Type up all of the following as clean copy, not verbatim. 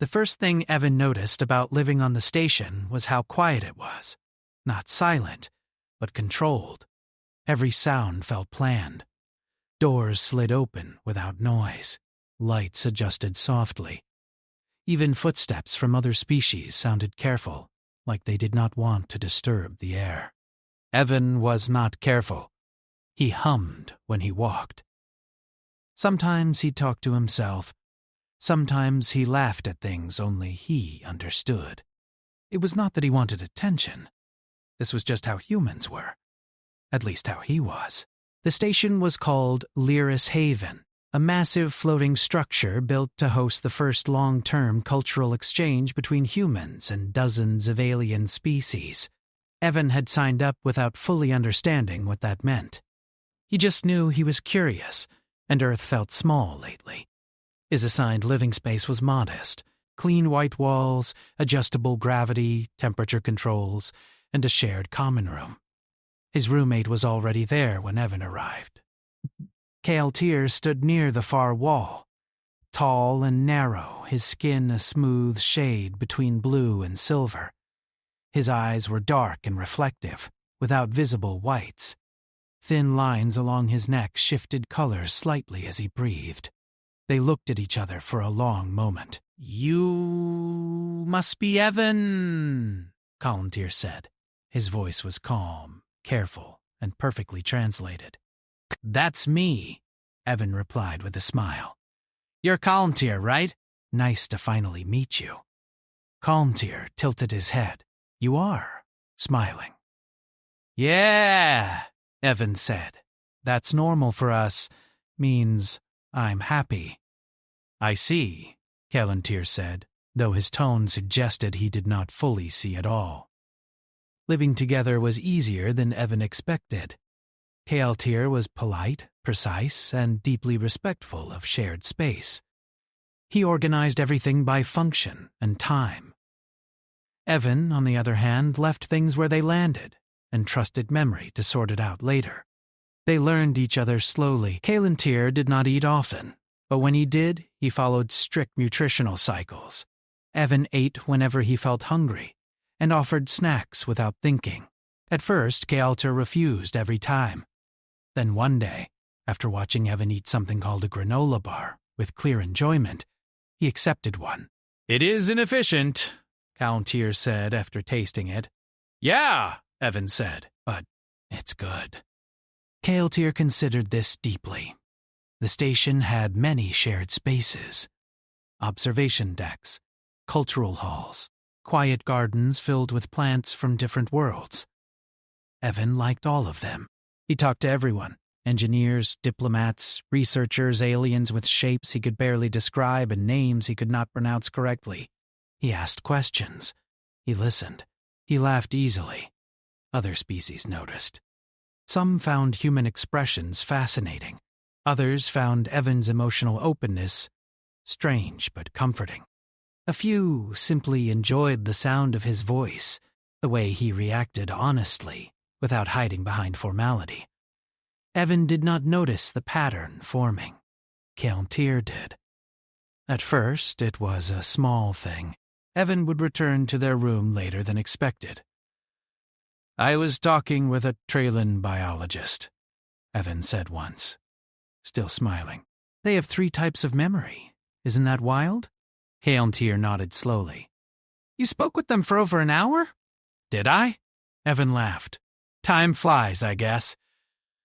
The first thing Evan noticed about living on the station was how quiet it was. Not silent, but controlled. Every sound felt planned. Doors slid open without noise. Lights adjusted softly. Even footsteps from other species sounded careful, like they did not want to disturb the air. Evan was not careful. He hummed when he walked. Sometimes he talked to himself. Sometimes he laughed at things only he understood. It was not that he wanted attention. This was just how humans were. At least how he was. The station was called Lyris Haven, a massive floating structure built to host the first long-term cultural exchange between humans and dozens of alien species. Evan had signed up without fully understanding what that meant. He just knew he was curious, and Earth felt small lately. His assigned living space was modest: clean white walls, adjustable gravity, temperature controls, and a shared common room. His roommate was already there when Evan arrived. Kael'Tyr stood near the far wall. Tall and narrow, his skin a smooth shade between blue and silver. His eyes were dark and reflective, without visible whites. Thin lines along his neck shifted colors slightly as he breathed. They looked at each other for a long moment. "You must be Evan," Kael'Tyr said. His voice was calm, careful, and perfectly translated. "That's me," Evan replied with a smile. "You're Kael'Tyr, right? Nice to finally meet you." Kael'Tyr tilted his head. "You are," smiling. "Yeah," Evan said. "That's normal for us. Means I'm happy." "I see," Kael'Tyr said, though his tone suggested he did not fully see at all. Living together was easier than Evan expected. Kael'Tyr was polite, precise, and deeply respectful of shared space. He organized everything by function and time. Evan, on the other hand, left things where they landed and trusted memory to sort it out later. They learned each other slowly. Kael'Tyr did not eat often, but when he did, he followed strict nutritional cycles. Evan ate whenever he felt hungry and offered snacks without thinking. At first, Kael'Tyr refused every time. Then one day, after watching Evan eat something called a granola bar with clear enjoyment, he accepted one. "It is inefficient," Kael'Tyr said after tasting it. "Yeah," Evan said, "but it's good." Kael'Tyr considered this deeply. The station had many shared spaces: observation decks, cultural halls, quiet gardens filled with plants from different worlds. Evan liked all of them. He talked to everyone: engineers, diplomats, researchers, aliens with shapes he could barely describe and names he could not pronounce correctly. He asked questions. He listened. He laughed easily. Other species noticed. Some found human expressions fascinating. Others found Evan's emotional openness strange but comforting. A few simply enjoyed the sound of his voice, the way he reacted honestly, without hiding behind formality. Evan did not notice the pattern forming. Kael'Tyr did. At first, it was a small thing. Evan would return to their room later than expected. "I was talking with a Trailan biologist," Evan said once, still smiling. "They have 3 types of memory. Isn't that wild?" Kael'Tyr nodded slowly. "You spoke with them for over an hour?" "Did I?" Evan laughed. "Time flies, I guess."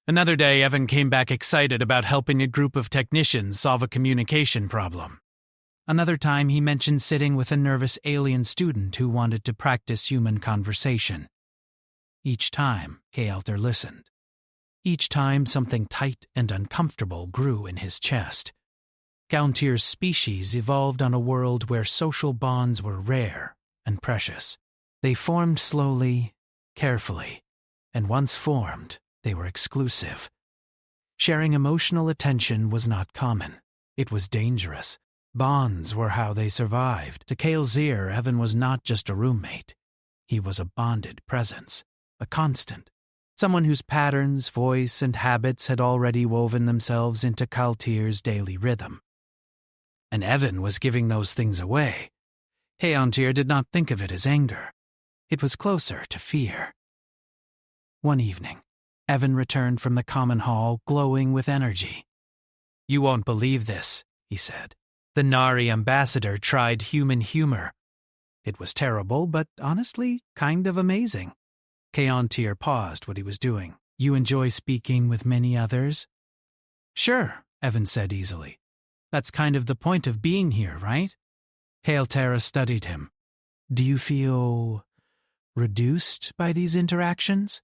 Another day, Evan came back excited about helping a group of technicians solve a communication problem. Another time, he mentioned sitting with a nervous alien student who wanted to practice human conversation. Each time, Kael'Tyr listened. Each time, something tight and uncomfortable grew in his chest. Kael'Tyr's species evolved on a world where social bonds were rare and precious. They formed slowly, carefully, and once formed, they were exclusive. Sharing emotional attention was not common. It was dangerous. Bonds were how they survived. To Kael'Tyr, Evan was not just a roommate. He was a bonded presence, a constant, someone whose patterns, voice, and habits had already woven themselves into Kael'Tyr's daily rhythm. And Evan was giving those things away, Keontir did not think of it as anger. It was closer to fear. One evening, Evan returned from the common hall glowing with energy. "You won't believe this," he said. "The Nari ambassador tried human humor. It was terrible, but honestly kind of amazing." Keontir paused what he was doing. "You enjoy speaking with many others?" "Sure," Evan said easily. "That's kind of the point of being here, right?" Keontir studied him. "Do you feel reduced by these interactions?"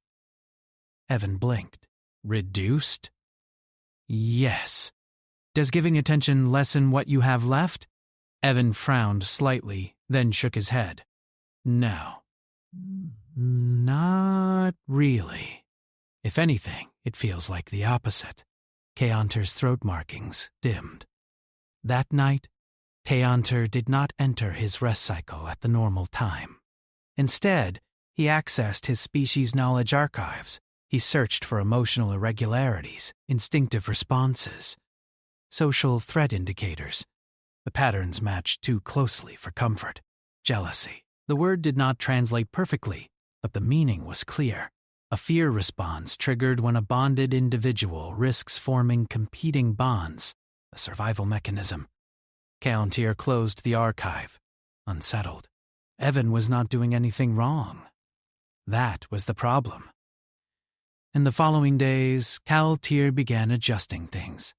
Evan blinked. "Reduced?" "Yes. Does giving attention lessen what you have left?" Evan frowned slightly, then shook his head. "No. Not really. If anything, it feels like the opposite." Keontir's throat markings dimmed. That night, Keontir did not enter his rest cycle at the normal time. Instead, he accessed his species knowledge archives. He searched for emotional irregularities, instinctive responses, social threat indicators. The patterns matched too closely for comfort. Jealousy. The word did not translate perfectly, but the meaning was clear. A fear response triggered when a bonded individual risks forming competing bonds, a survival mechanism. Keontir closed the archive, unsettled. Evan was not doing anything wrong. That was the problem. In the following days, Keontir began adjusting things.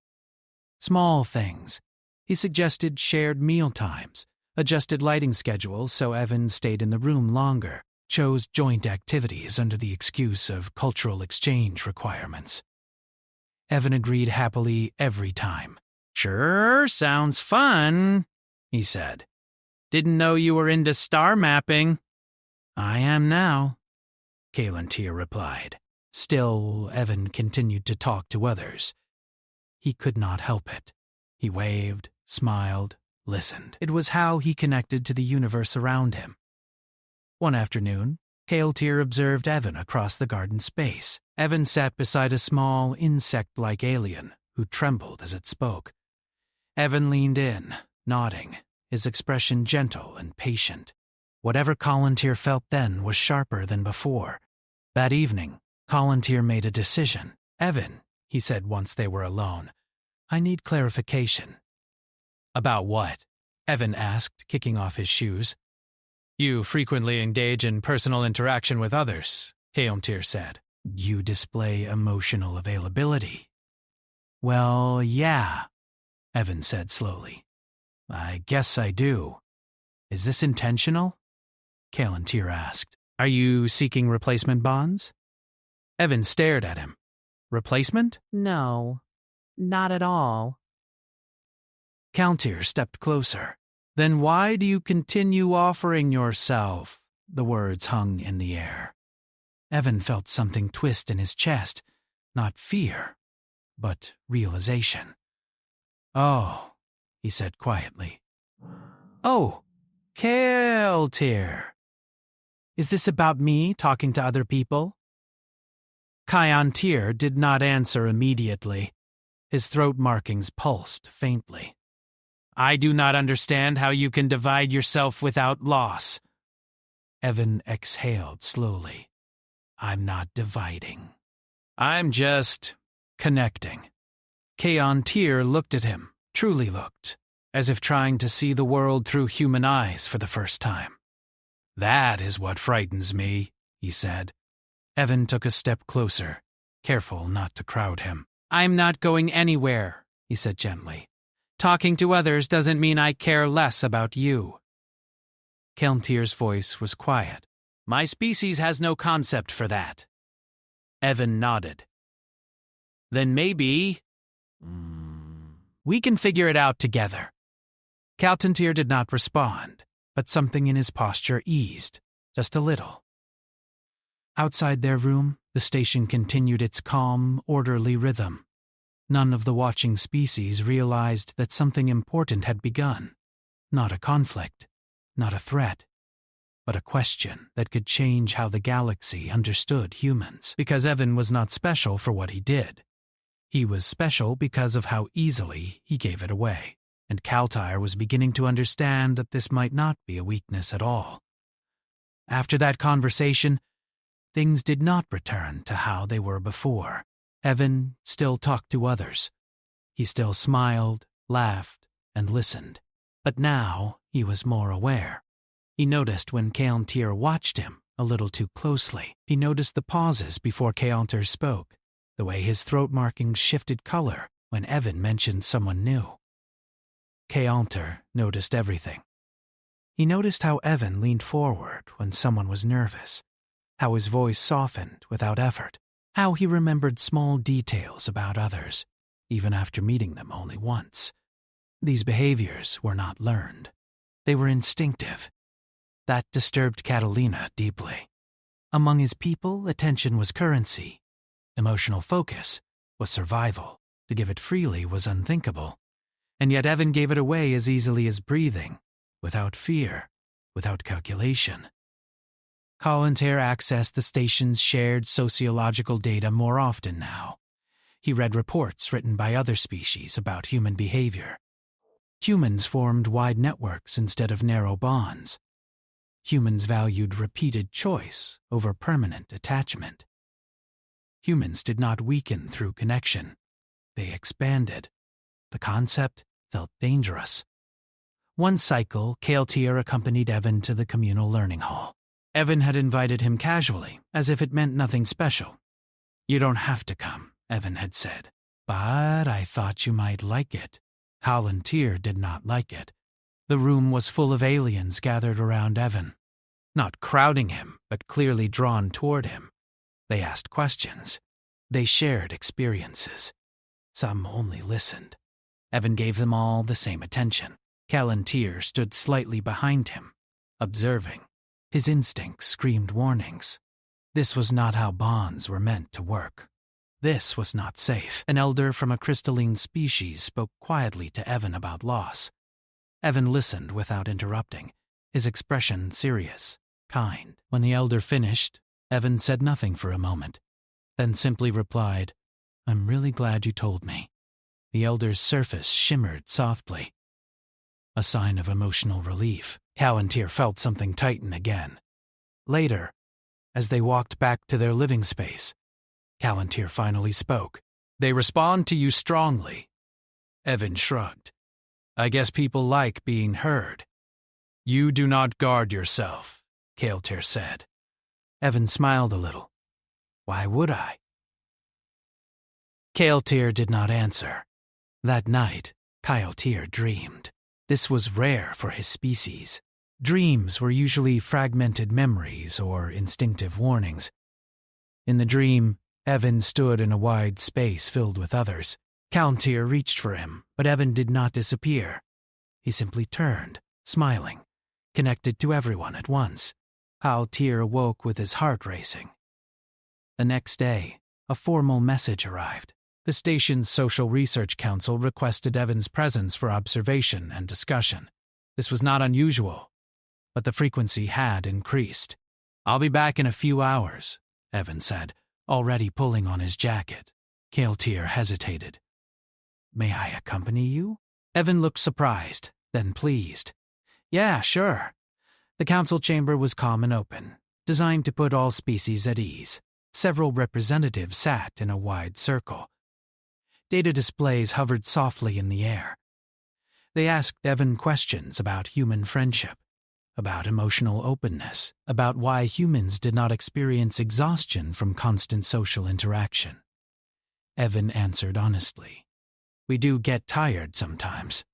Small things. He suggested shared meal times, adjusted lighting schedules so Evan stayed in the room longer, chose joint activities under the excuse of cultural exchange requirements. Evan agreed happily every time. "Sure, sounds fun," he said. "Didn't know you were into star mapping." "I am now," Keontir replied. Still, Evan continued to talk to others. He could not help it. He waved, smiled, listened. It was how he connected to the universe around him. One afternoon, Keontir observed Evan across the garden space. Evan sat beside a small, insect-like alien who trembled as it spoke. Evan leaned in, nodding, his expression gentle and patient. Whatever Keontir felt then was sharper than before. That evening, Keontir made a decision. "Evan," he said once they were alone, "I need clarification." "About what?" Evan asked, kicking off his shoes. "You frequently engage in personal interaction with others," Keontir said. "You display emotional availability." "Well, yeah," Evan said slowly. "I guess I do. Is this intentional?" Keontir asked. "Are you seeking replacement bonds?" Evan stared at him. "Replacement?" No, not at all." Keontir stepped closer. "Then why do you continue offering yourself?" The words hung in the air. Evan felt something twist in his chest, not fear, but realization. "Oh," he said quietly. "Oh, Keontir. Is this about me talking to other people?" Keontir did not answer immediately. His throat markings pulsed faintly. "I do not understand how you can divide yourself without loss." Evan exhaled slowly. "I'm not dividing. I'm just connecting." Keontir looked at him, truly looked, as if trying to see the world through human eyes for the first time. "That is what frightens me," he said. Evan took a step closer, careful not to crowd him. "I'm not going anywhere," he said gently. "Talking to others doesn't mean I care less about you." Keontir's voice was quiet. "My species has no concept for that." Evan nodded. "Then maybe we can figure it out together." Keontir did not respond, but something in his posture eased, just a little. Outside their room, the station continued its calm, orderly rhythm. None of the watching species realized that something important had begun. Not a conflict, not a threat, but a question that could change how the galaxy understood humans. Because Evan was not special for what he did. He was special because of how easily he gave it away. and Kaltyr was beginning to understand that this might not be a weakness at all. After that conversation, things did not return to how they were before. Evan still talked to others. He still smiled, laughed, and listened. But now he was more aware. He noticed when Kaltyr watched him a little too closely. He noticed the pauses before Kaltyr spoke, the way his throat markings shifted color when Evan mentioned someone new. Kaltyr noticed everything. He noticed how Evan leaned forward when someone was nervous, how his voice softened without effort, how he remembered small details about others, even after meeting them only once. These behaviors were not learned. They were instinctive. That disturbed Catalina deeply. Among his people, attention was currency. Emotional focus was survival. To give it freely was unthinkable. And yet Evan gave it away as easily as breathing, without fear, without calculation. Kaltyr accessed the station's shared sociological data more often now. He read reports written by other species about human behavior. Humans formed wide networks instead of narrow bonds. Humans valued repeated choice over permanent attachment. Humans did not weaken through connection. They expanded. The concept felt dangerous. One cycle, Kaltyr accompanied Evan to the communal learning hall. Evan had invited him casually, as if it meant nothing special. "You don't have to come," Evan had said. "But I thought you might like it." Kaltyr did not like it. The room was full of aliens gathered around Evan, not crowding him, but clearly drawn toward him. They asked questions. They shared experiences. Some only listened. Evan gave them all the same attention. Kaltyr stood slightly behind him, observing. His instincts screamed warnings. This was not how bonds were meant to work. This was not safe. An elder from a crystalline species spoke quietly to Evan about loss. Evan listened without interrupting, his expression serious, kind. When the elder finished, Evan said nothing for a moment, then simply replied, "I'm really glad you told me." The elder's surface shimmered softly. A sign of emotional relief. Kaltyr felt something tighten again. Later, as they walked back to their living space, Kaltyr finally spoke. "They respond to you strongly." Evan shrugged. "I guess people like being heard." "You do not guard yourself," Kaltyr said. Evan smiled a little. "Why would I?" Kaltyr did not answer. That night, Kaltyr dreamed. This was rare for his species. Dreams were usually fragmented memories or instinctive warnings. In the dream, Evan stood in a wide space filled with others. Kaltyr reached for him, but Evan did not disappear. He simply turned, smiling, connected to everyone at once. Kaltyr awoke with his heart racing. The next day, a formal message arrived. The station's Social Research Council requested Evan's presence for observation and discussion. This was not unusual, but the frequency had increased. "I'll be back in a few hours," Evan said, already pulling on his jacket. Kaltyr hesitated. "May I accompany you?" Evan looked surprised, then pleased. "Yeah, sure." The council chamber was calm and open, designed to put all species at ease. Several representatives sat in a wide circle. Data displays hovered softly in the air. They asked Evan questions about human friendship, about emotional openness, about why humans did not experience exhaustion from constant social interaction. Evan answered honestly. "We do get tired sometimes.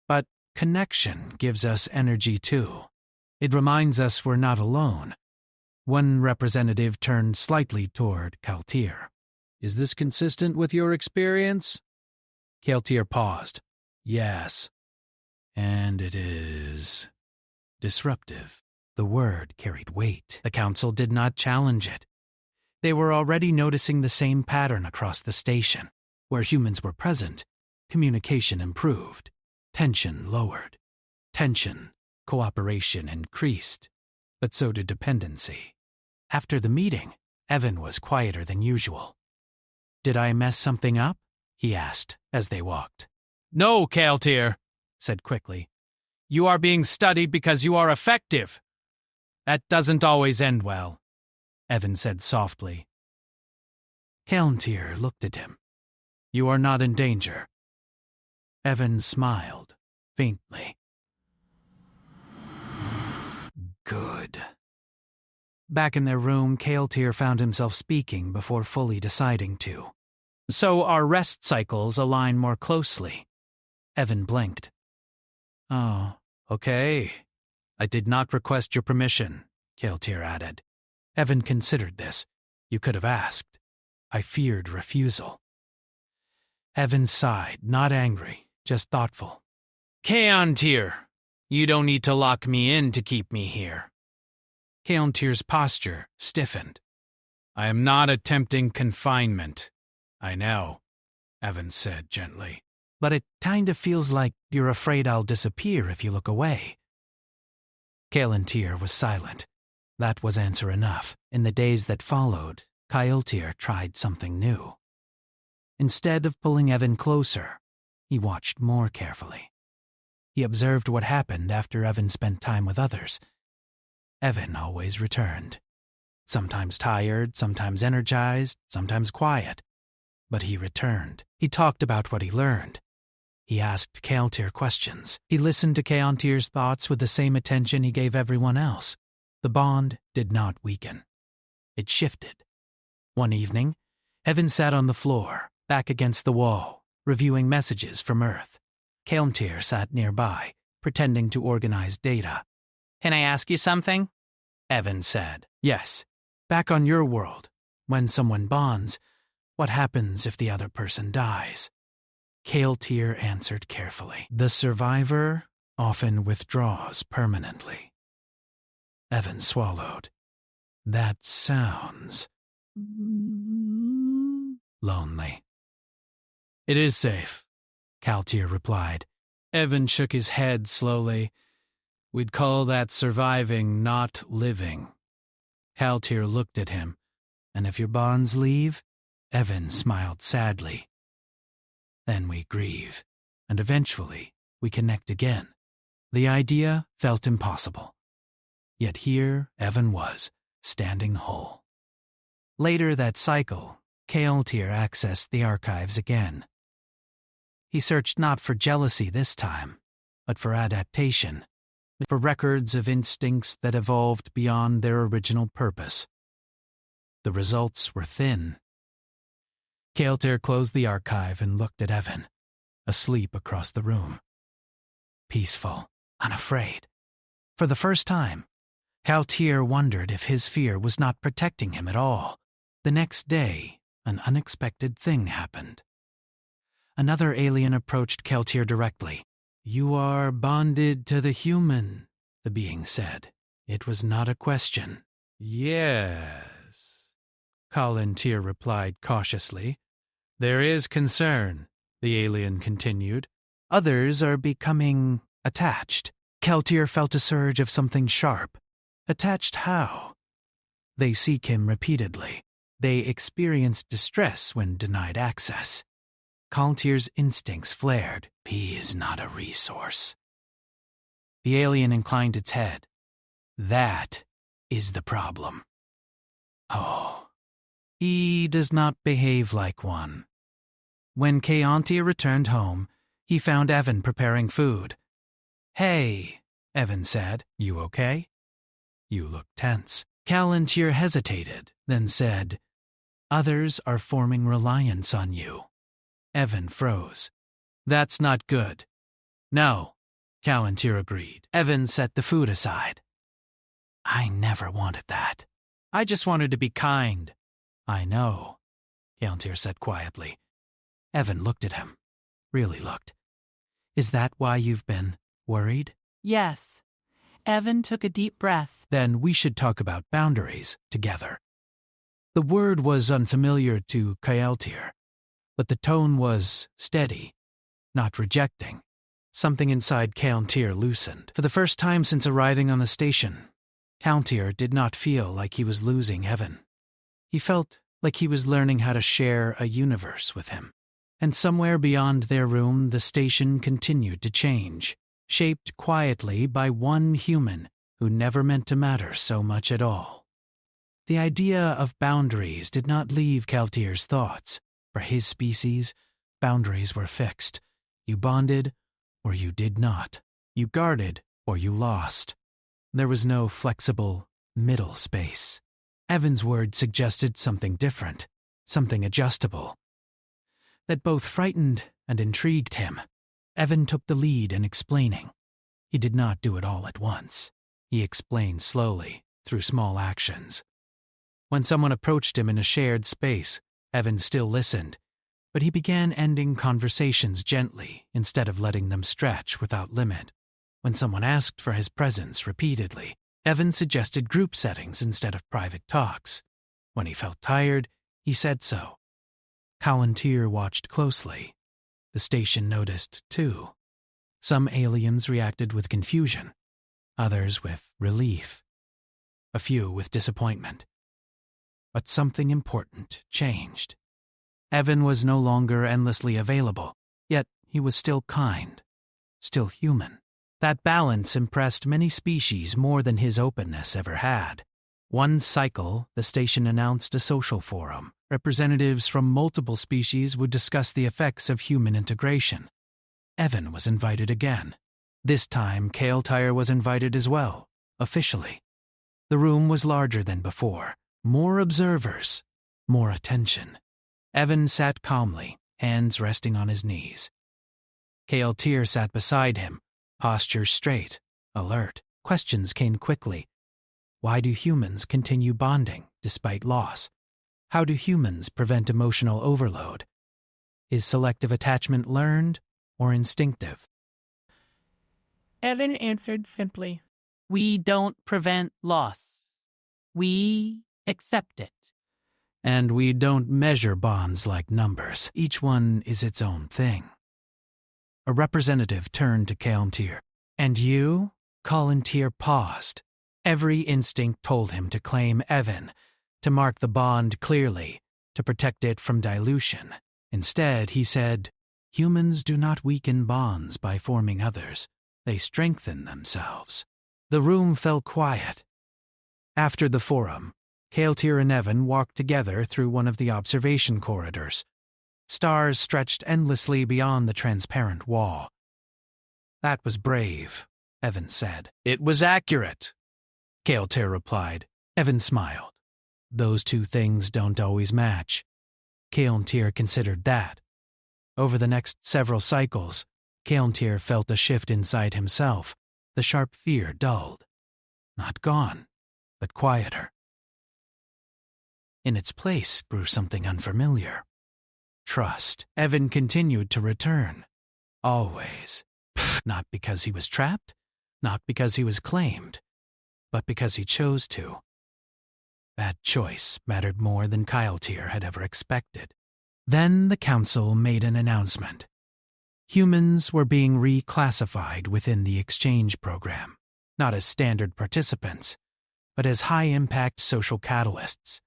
But connection gives us energy too. It reminds us we're not alone." One representative turned slightly toward Kaltyr. "Is this consistent with your experience?" Kaltyr paused. "Yes. And it is disruptive." The word carried weight. The council did not challenge it. They were already noticing the same pattern across the station. Where humans were present, communication improved, tension lowered. Tension, cooperation increased, but so did dependency. After the meeting, Evan was quieter than usual. "Did I mess something up?" he asked as they walked. "No, Kaltyr," said quickly. "You are being studied because you are effective. That doesn't always end well," Evan said softly. Callantyr looked at him. "You are not in danger." Evan smiled, faintly. Good. Back in their room, Callantyr found himself speaking before fully deciding to. "So our rest cycles align more closely." Evan blinked. "Oh, okay. I did not request your permission," Callantyr added. Evan considered this. "You could have asked." "I feared refusal." Evan sighed, not angry, just thoughtful. "Callantyr, you don't need to lock me in to keep me here." Callantyr's posture stiffened. "I am not attempting confinement." "I know," Evan said gently. "But it kind of feels like you're afraid I'll disappear if you look away." Callantyr was silent. That was answer enough. In the days that followed, Callantyr tried something new. Instead of pulling Evan closer, he watched more carefully. He observed what happened after Evan spent time with others. Evan always returned. Sometimes tired, sometimes energized, sometimes quiet. But he returned. He talked about what he learned. He asked Callantyr questions. He listened to Callantyr's thoughts with the same attention he gave everyone else. The bond did not weaken. It shifted. One evening, Evan sat on the floor, back against the wall, reviewing messages from Earth. Callantyr sat nearby, pretending to organize data. "Can I ask you something?" Evan said. "Yes. Back on your world, when someone bonds, what happens if the other person dies?" Callantyr answered carefully. "The survivor often withdraws permanently." Evan swallowed. "That sounds lonely." "It is safe," Callantyr replied. Evan shook his head slowly. "We'd call that surviving, not living." Callantyr looked at him. "And if your bonds leave?" Evan smiled sadly. "Then we grieve, and eventually we connect again." The idea felt impossible. Yet here Evan was, standing whole. Later that cycle, Callantyr accessed the archives again. He searched not for jealousy this time, but for adaptation, for records of instincts that evolved beyond their original purpose. The results were thin. Callantyr closed the archive and looked at Evan, asleep across the room. Peaceful, unafraid. For the first time, Callantyr wondered if his fear was not protecting him at all. The next day, an unexpected thing happened. Another alien approached Callantyr directly. "You are bonded to the human," the being said. It was not a question. "Yes," Callantyr replied cautiously. "There is concern," the alien continued. "Others are becoming attached." Callantyr felt a surge of something sharp. Attached how? They seek him repeatedly. They experience distress when denied access. Calantyr's instincts flared. He is not a resource. The alien inclined its head. "That is the problem." "Oh." "He does not behave like one." When Callantyr returned home, he found Evan preparing food. "Hey," Evan said. "You okay?" "You look tense." Callantyr hesitated, then said, "Others are forming reliance on you." Evan froze. "That's not good." "No," Callantyr agreed. Evan set the food aside. "I never wanted that. I just wanted to be kind." "I know," Callantyr said quietly. Evan looked at him. Really looked. "Is that why you've been worried?" Yes. Evan took a deep breath. "Then we should talk about boundaries together." The word was unfamiliar to Callantyr, but the tone was steady, not rejecting. Something inside Callantyr loosened. For the first time since arriving on the station, Callantyr did not feel like he was losing Evan. He felt like he was learning how to share a universe with him. And somewhere beyond their room, the station continued to change, shaped quietly by one human who never meant to matter so much at all. The idea of boundaries did not leave Kaltir's thoughts. For his species, boundaries were fixed. You bonded, or you did not. You guarded, or you lost. There was no flexible middle space. Evan's word suggested something different, something adjustable, that both frightened and intrigued him. Evan took the lead in explaining. He did not do it all at once. He explained slowly, through small actions. When someone approached him in a shared space, Evan still listened, but he began ending conversations gently instead of letting them stretch without limit. When someone asked for his presence repeatedly, Evan suggested group settings instead of private talks. When he felt tired, he said so. Kallantyr watched closely. The station noticed, too. Some aliens reacted with confusion, others with relief, a few with disappointment. But something important changed. Evan was no longer endlessly available, yet he was still kind, still human. That balance impressed many species more than his openness ever had. One cycle, the station announced a social forum. Representatives from multiple species would discuss the effects of human integration. Evan was invited again. This time, Kaltir was invited as well, officially. The room was larger than before. More observers, more attention. Evan sat calmly, hands resting on his knees. Kaltir sat beside him, posture straight, alert. Questions came quickly. Why do humans continue bonding despite loss? How do humans prevent emotional overload? Is selective attachment learned or instinctive? Evan answered simply, "We don't prevent loss. We accept it." And we don't measure bonds like numbers. Each one is its own thing. A representative turned to Kallantyr. And you? Kallantyr paused. Every instinct told him to claim Evan, to mark the bond clearly, to protect it from dilution. Instead, he said, humans do not weaken bonds by forming others. They strengthen themselves. The room fell quiet. After the forum, Kallantyr and Evan walked together through one of the observation corridors. Stars stretched endlessly beyond the transparent wall. That was brave, Evan said. It was accurate, Kallantyr replied. Evan smiled. Those two things don't always match. Kallantyr considered that. Over the next several cycles, Kallantyr felt a shift inside himself. The sharp fear dulled. Not gone, but quieter. In its place grew something unfamiliar. Trust. Evan continued to return. Always. Not because he was trapped, not because he was claimed, but because he chose to. That choice mattered more than Kallantyr had ever expected. Then the council made an announcement. Humans were being reclassified within the exchange program, not as standard participants, but as high-impact social catalysts.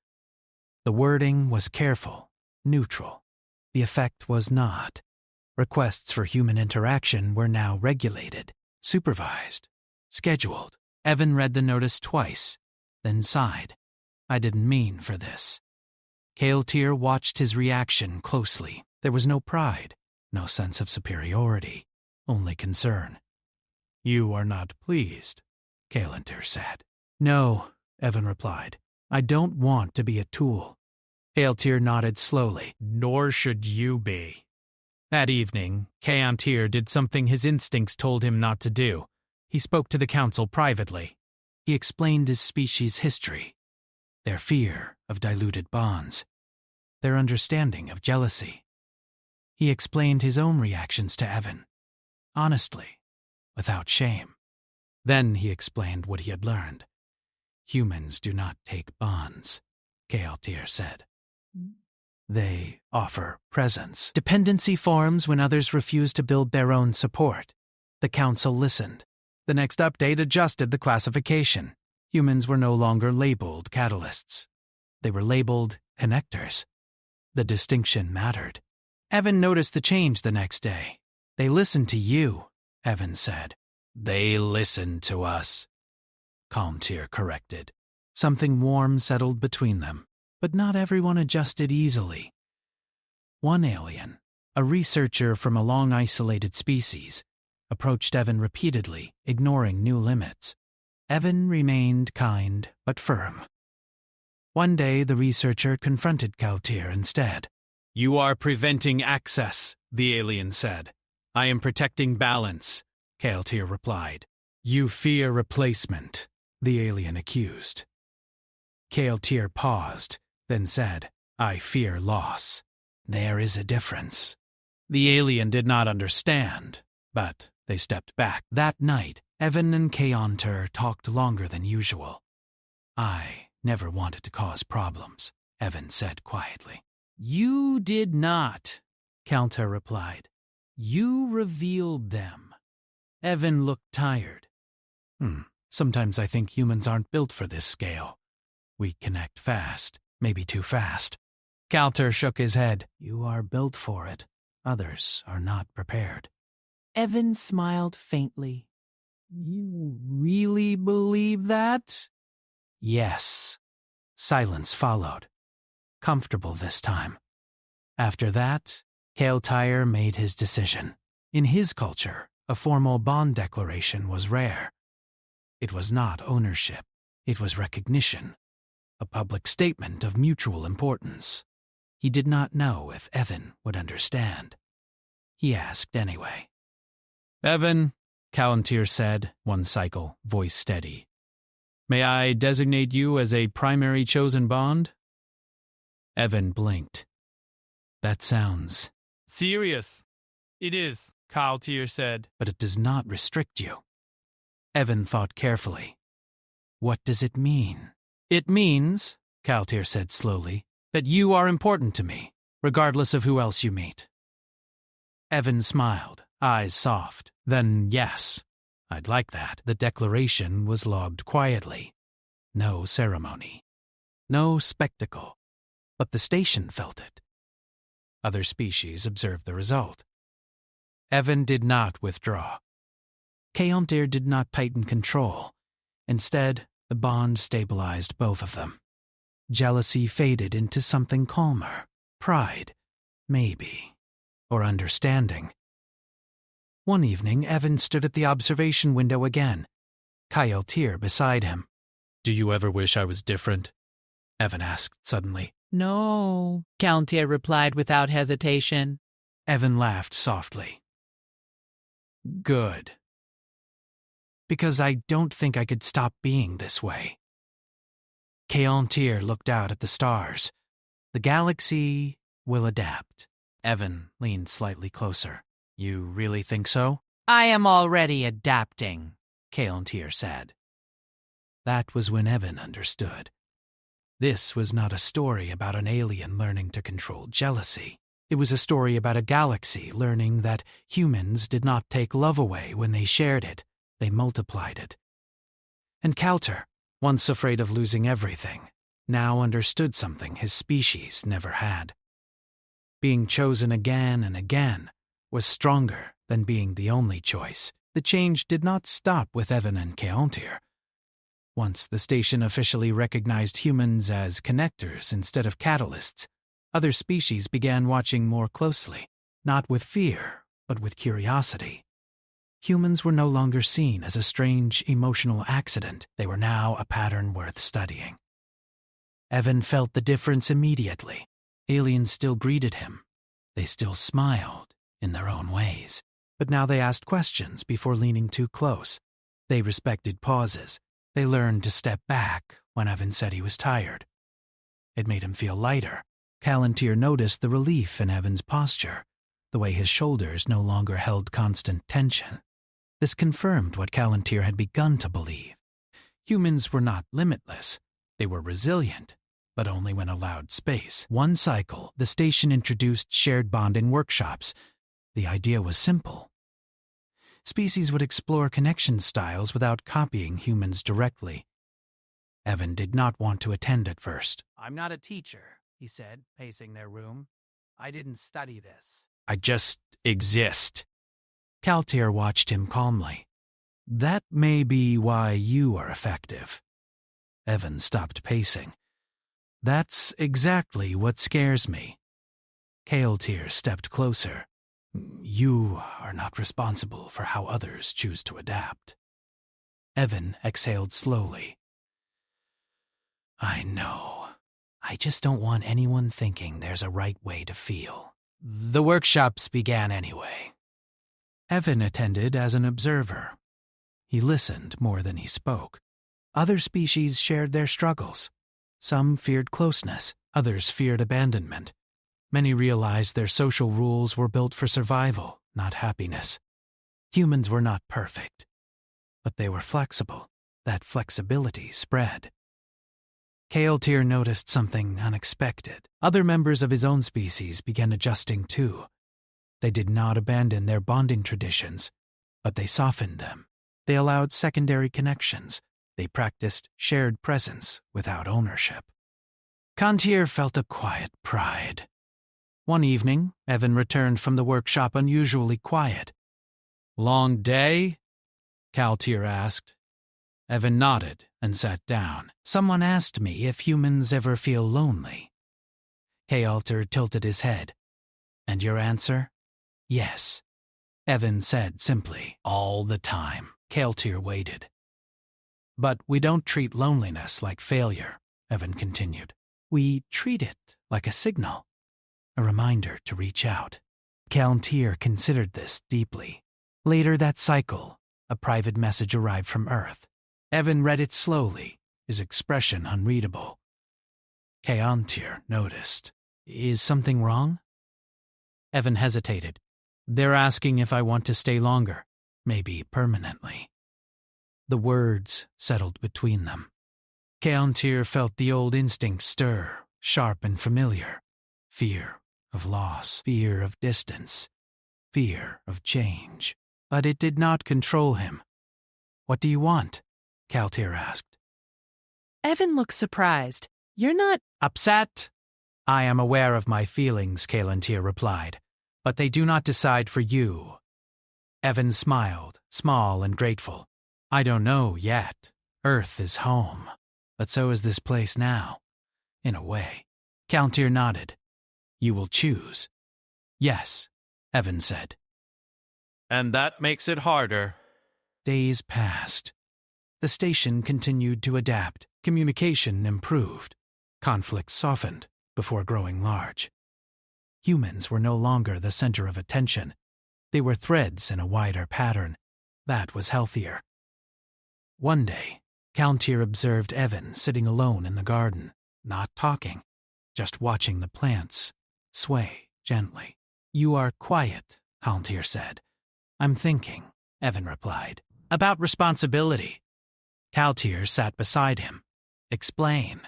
The wording was careful, neutral. The effect was not. Requests for human interaction were now regulated, supervised, scheduled. Evan read the notice twice, then sighed. I didn't mean for this. Kallantyr watched his reaction closely. There was no pride, no sense of superiority, only concern. You are not pleased, Kallantyr said. No, Evan replied. I don't want to be a tool. Kallantyr nodded slowly. Nor should you be. That evening, Kallantyr did something his instincts told him not to do. He spoke to the council privately. He explained his species' history, their fear of diluted bonds, their understanding of jealousy. He explained his own reactions to Evan, honestly, without shame. Then he explained what he had learned. Humans do not take bonds, Kallantyr said. They offer presence. Dependency forms when others refuse to build their own support. The council listened. The next update adjusted the classification. Humans were no longer labeled catalysts. They were labeled connectors. The distinction mattered. Evan noticed the change the next day. They listened to you, Evan said. They listened to us, Calmtier corrected. Something warm settled between them, but not everyone adjusted easily. One alien, a researcher from a long-isolated species, approached Evan repeatedly, ignoring new limits. Evan remained kind but firm. One day, the researcher confronted Calmtier instead. You are preventing access, the alien said. I am protecting balance, Calmtier replied. You fear replacement, the alien accused. Calmtier paused, then said, I fear loss. There is a difference. The alien did not understand, but they stepped back. That night, Evan and Calmtier talked longer than usual. I never wanted to cause problems, Evan said quietly. You did not, Calmtier replied. You revealed them. Evan looked tired. Sometimes I think humans aren't built for this scale. We connect fast, maybe too fast. Calmtier shook his head. You are built for it. Others are not prepared. Evan smiled faintly. You really believe that? Yes. Silence followed. Comfortable this time. After that, Calmtier made his decision. In his culture, a formal bond declaration was rare. It was not ownership. It was recognition. A public statement of mutual importance. He did not know if Evan would understand. He asked anyway. Evan, Calmtier said, one cycle, voice steady. May I designate you as a primary chosen bond? Evan blinked. That sounds serious. It is, Calmtier said. But it does not restrict you. Evan thought carefully. What does it mean? It means, Calmtier said slowly, that you are important to me, regardless of who else you meet. Evan smiled, eyes soft. Then yes, I'd like that. The declaration was logged quietly. No ceremony. No spectacle. But the station felt it. Other species observed the result. Evan did not withdraw. Calmtier did not tighten control. Instead, the bond stabilized both of them. Jealousy faded into something calmer. Pride, maybe. Or understanding. One evening, Evan stood at the observation window again. Calmtier beside him. Do you ever wish I was different? Evan asked suddenly. No, Calmtier replied without hesitation. Evan laughed softly. Good. Because I don't think I could stop being this way. Calmtier looked out at the stars. The galaxy will adapt. Evan leaned slightly closer. You really think so? I am already adapting, Calmtier said. That was when Evan understood. This was not a story about an alien learning to control jealousy. It was a story about a galaxy learning that humans did not take love away when they shared it. They multiplied it. And Calmtier, once afraid of losing everything, now understood something his species never had. Being chosen again and again was stronger than being the only choice. The change did not stop with Evan and Calmtier. Once the station officially recognized humans as connectors instead of catalysts, other species began watching more closely, not with fear, but with curiosity. Humans were no longer seen as a strange emotional accident. They were now a pattern worth studying. Evan felt the difference immediately. Aliens still greeted him. They still smiled in their own ways. But now they asked questions before leaning too close. They respected pauses. They learned to step back when Evan said he was tired. It made him feel lighter. Calmtier noticed the relief in Evan's posture, the way his shoulders no longer held constant tension. This confirmed what Calmtier had begun to believe. Humans were not limitless. They were resilient, but only when allowed space. One cycle, the station introduced shared bonding workshops. The idea was simple. Species would explore connection styles without copying humans directly. Evan did not want to attend at first. I'm not a teacher, he said, pacing their room. I didn't study this. I just exist. Kaltir watched him calmly. That may be why you are effective. Evan stopped pacing. That's exactly what scares me. Kaltir stepped closer. You are not responsible for how others choose to adapt. Evan exhaled slowly. I know. I just don't want anyone thinking there's a right way to feel. The workshops began anyway. Evan attended as an observer. He listened more than he spoke. Other species shared their struggles. Some feared closeness, others feared abandonment. Many realized their social rules were built for survival, not happiness. Humans were not perfect, but they were flexible. That flexibility spread. Kaltir noticed something unexpected. Other members of his own species began adjusting too. They did not abandon their bonding traditions, but they softened them. They allowed secondary connections. They practiced shared presence without ownership. Kaltir felt a quiet pride. One evening, Evan returned from the workshop unusually quiet. Long day? Kaltir asked. Evan nodded and sat down. Someone asked me if humans ever feel lonely. Kaltir tilted his head. And your answer? Yes. Evan said simply, all the time. Kaltir waited. But we don't treat loneliness like failure, Evan continued. We treat it like a signal, a reminder to reach out. Kaltir considered this deeply. Later that cycle, a private message arrived from Earth. Evan read it slowly, his expression unreadable. Kaltir noticed. Is something wrong? Evan hesitated. They're asking if I want to stay longer, maybe permanently. The words settled between them. Kaltir felt the old instinct stir, sharp and familiar. Fear of loss, fear of distance, fear of change. But it did not control him. What do you want? Kaltir asked. Evan looked surprised. You're not Upset? I am aware of my feelings, Kaltir replied, but they do not decide for you. Evan smiled, small and grateful. I don't know yet. Earth is home, but so is this place now, in a way. Kaltir nodded. You will choose. Yes, Evan said. And that makes it harder. Days passed. The station continued to adapt. Communication improved. Conflicts softened before growing large. Humans were no longer the center of attention. They were threads in a wider pattern. That was healthier. One day, Kaltir observed Evan sitting alone in the garden, not talking, just watching the plants sway gently. You are quiet, Kaltir said. I'm thinking, Evan replied, about responsibility. Kaltir sat beside him. Explain.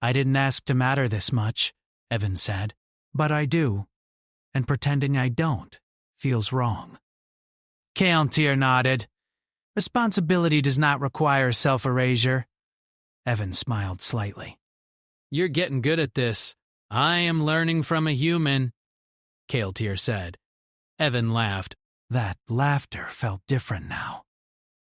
I didn't ask to matter this much, Evan said, but I do, and pretending I don't feels wrong. Kaltir nodded. Responsibility does not require self-erasure. Evan smiled slightly. You're getting good at this. I am learning from a human, Kaltir said. Evan laughed. That laughter felt different now.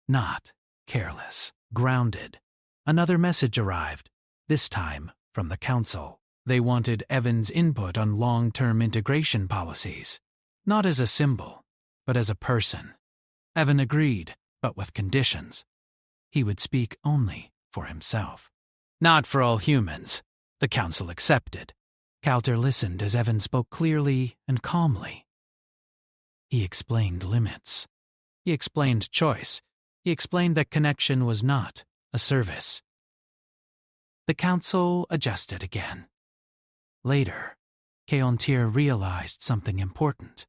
Not careless, grounded. Another message arrived, this time from the council. They wanted Evan's input on long-term integration policies, not as a symbol, but as a person. Evan agreed, but with conditions. He would speak only for himself. Not for all humans, the council accepted. Kaltir listened as Evan spoke clearly and calmly. He explained limits. He explained choice. He explained that connection was not a service. The council adjusted again. Later, Kaltir realized something important.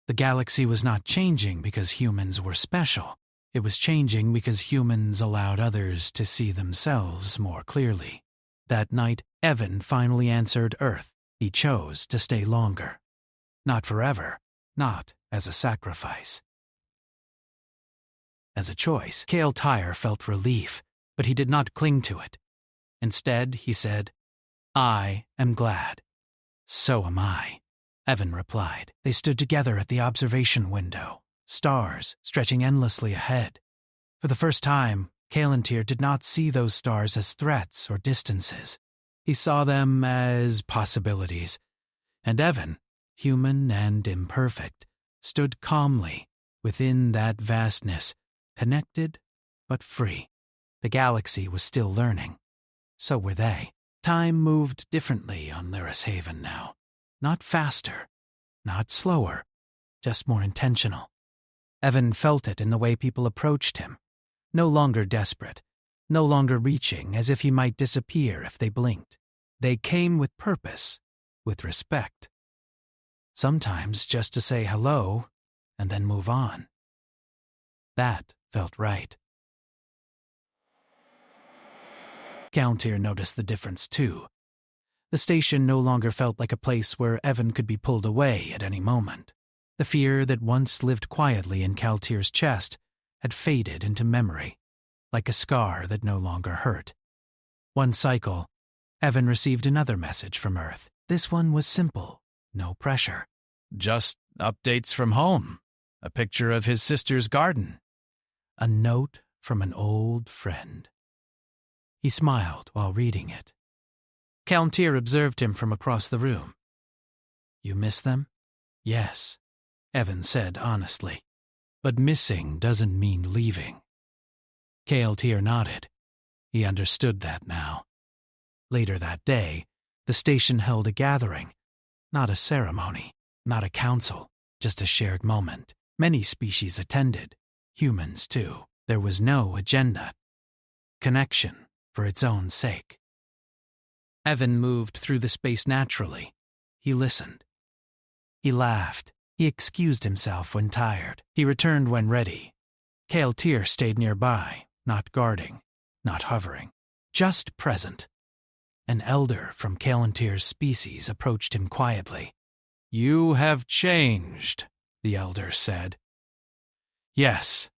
The galaxy was not changing because humans were special. It was changing because humans allowed others to see themselves more clearly. That night, Evan finally answered Earth. He chose to stay longer. Not forever, not as a sacrifice. As a choice, Kaltir felt relief, but he did not cling to it. Instead, he said, I am glad. So am I, Evan replied. They stood together at the observation window, stars stretching endlessly ahead. For the first time, Callantyr did not see those stars as threats or distances. He saw them as possibilities. And Evan, human and imperfect, stood calmly within that vastness, connected but free. The galaxy was still learning. So were they. Time moved differently on Lyris Haven now. Not faster, not slower, just more intentional. Evan felt it in the way people approached him. No longer desperate, no longer reaching as if he might disappear if they blinked. They came with purpose, with respect. Sometimes just to say hello and then move on. That felt right. Callantyr noticed the difference too. The station no longer felt like a place where Evan could be pulled away at any moment. The fear that once lived quietly in Caltyr's chest had faded into memory, like a scar that no longer hurt. One cycle, Evan received another message from Earth. This one was simple, no pressure. Just updates from home. A picture of his sister's garden. A note from an old friend. He smiled while reading it. Callantyr observed him from across the room. You miss them? Yes, Evan said honestly. But missing doesn't mean leaving. Callantyr nodded. He understood that now. Later that day, the station held a gathering. Not a ceremony, not a council, just a shared moment. Many species attended, humans too. There was no agenda. Connection for its own sake. Evan moved through the space naturally. He listened. He laughed. He excused himself when tired. He returned when ready. Callantyr stayed nearby, not guarding, not hovering, just present. An elder from Callantyr's species approached him quietly. You have changed, the elder said. Yes,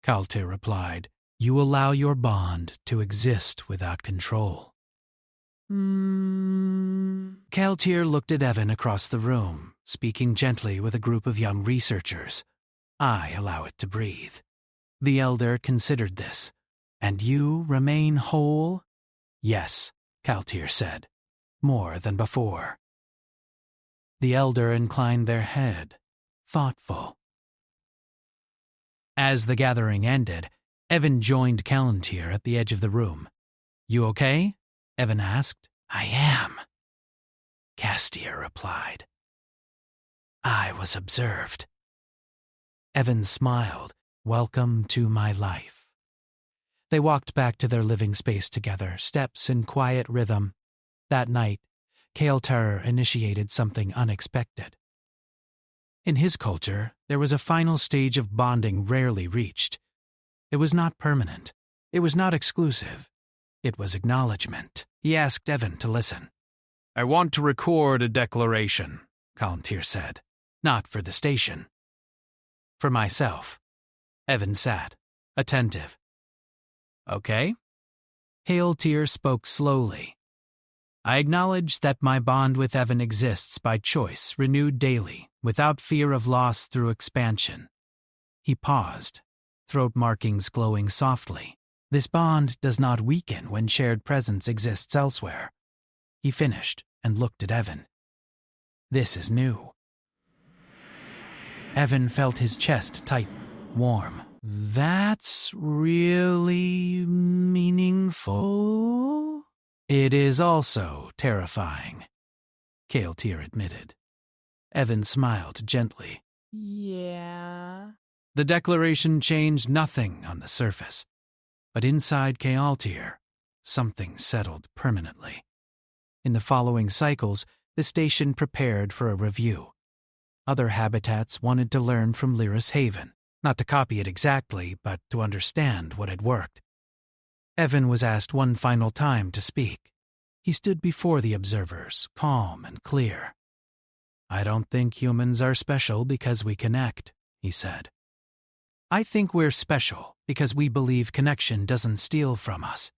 Callantyr replied. You allow your bond to exist without control. Callantyr looked at Evan across the room, speaking gently with a group of young researchers. I allow it to breathe. The elder considered this. And you remain whole? Yes, Callantyr said. More than before. The elder inclined their head, thoughtful. As the gathering ended, Evan joined Callantyr at the edge of the room. You okay? Evan asked. I am, Castier replied. I was observed. Evan smiled. Welcome to my life. They walked back to their living space together, steps in quiet rhythm. That night, Callantyr initiated something unexpected. In his culture, there was a final stage of bonding rarely reached. It was not permanent. It was not exclusive. It was acknowledgement. He asked Evan to listen. I want to record a declaration, Callantyr said. Not for the station. For myself. Evan sat, attentive. Okay. Callantyr spoke slowly. I acknowledge that my bond with Evan exists by choice, renewed daily, without fear of loss through expansion. He paused, throat markings glowing softly. This bond does not weaken when shared presence exists elsewhere. He finished and looked at Evan. This is new. Evan felt his chest tighten, warm. That's really meaningful. It is also terrifying, Callantyr admitted. Evan smiled gently. Yeah. The declaration changed nothing on the surface, but inside Callantyr, something settled permanently. In the following cycles, the station prepared for a review. Other habitats wanted to learn from Lyris Haven, not to copy it exactly, but to understand what had worked. Evan was asked one final time to speak. He stood before the observers, calm and clear. I don't think humans are special because we connect, he said. I think we're special because we believe connection doesn't steal from us.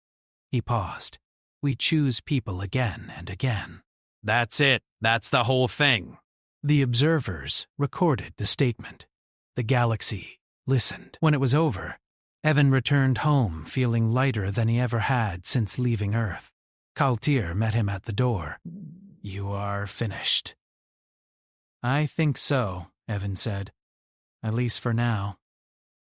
He paused. We choose people again and again. That's it. That's the whole thing. The observers recorded the statement. The galaxy listened. When it was over, Evan returned home feeling lighter than he ever had since leaving Earth. Kaltir met him at the door. "You are finished." "I think so," Evan said. "At least for now."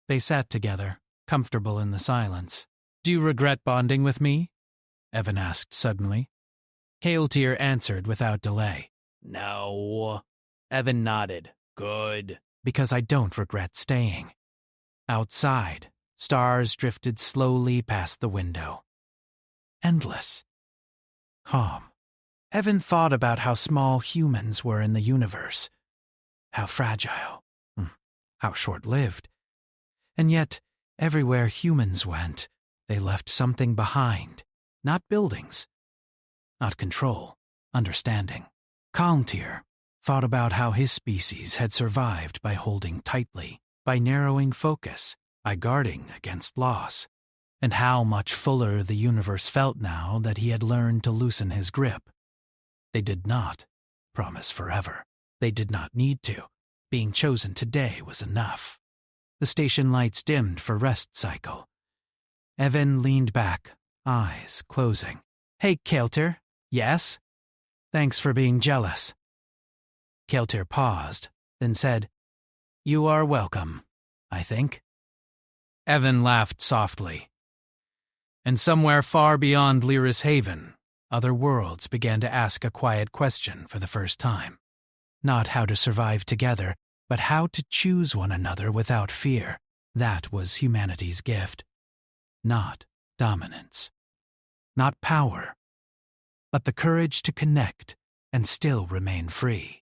They sat together, comfortable in the silence. "Do you regret bonding with me?" Evan asked suddenly. Kaltir answered without delay. No. Evan nodded. Good. "Because I don't regret staying." Outside, stars drifted slowly past the window. Endless. Calm. Evan thought about how small humans were in the universe. How fragile. How short-lived. And yet, everywhere humans went, they left something behind. Not buildings. Not control. Understanding. Kaltir thought about how his species had survived by holding tightly, by narrowing focus, by guarding against loss, and how much fuller the universe felt now that he had learned to loosen his grip. They did not promise forever. They did not need to. Being chosen today was enough. The station lights dimmed for rest cycle. Evan leaned back, eyes closing. "Hey, Kaltir. Yes? Thanks for being jealous." Kaltir paused, then said, "You are welcome, I think." Evan laughed softly. And somewhere far beyond Lyra's Haven, other worlds began to ask a quiet question for the first time. Not how to survive together, but how to choose one another without fear. That was humanity's gift. Not dominance. Not power. But the courage to connect and still remain free.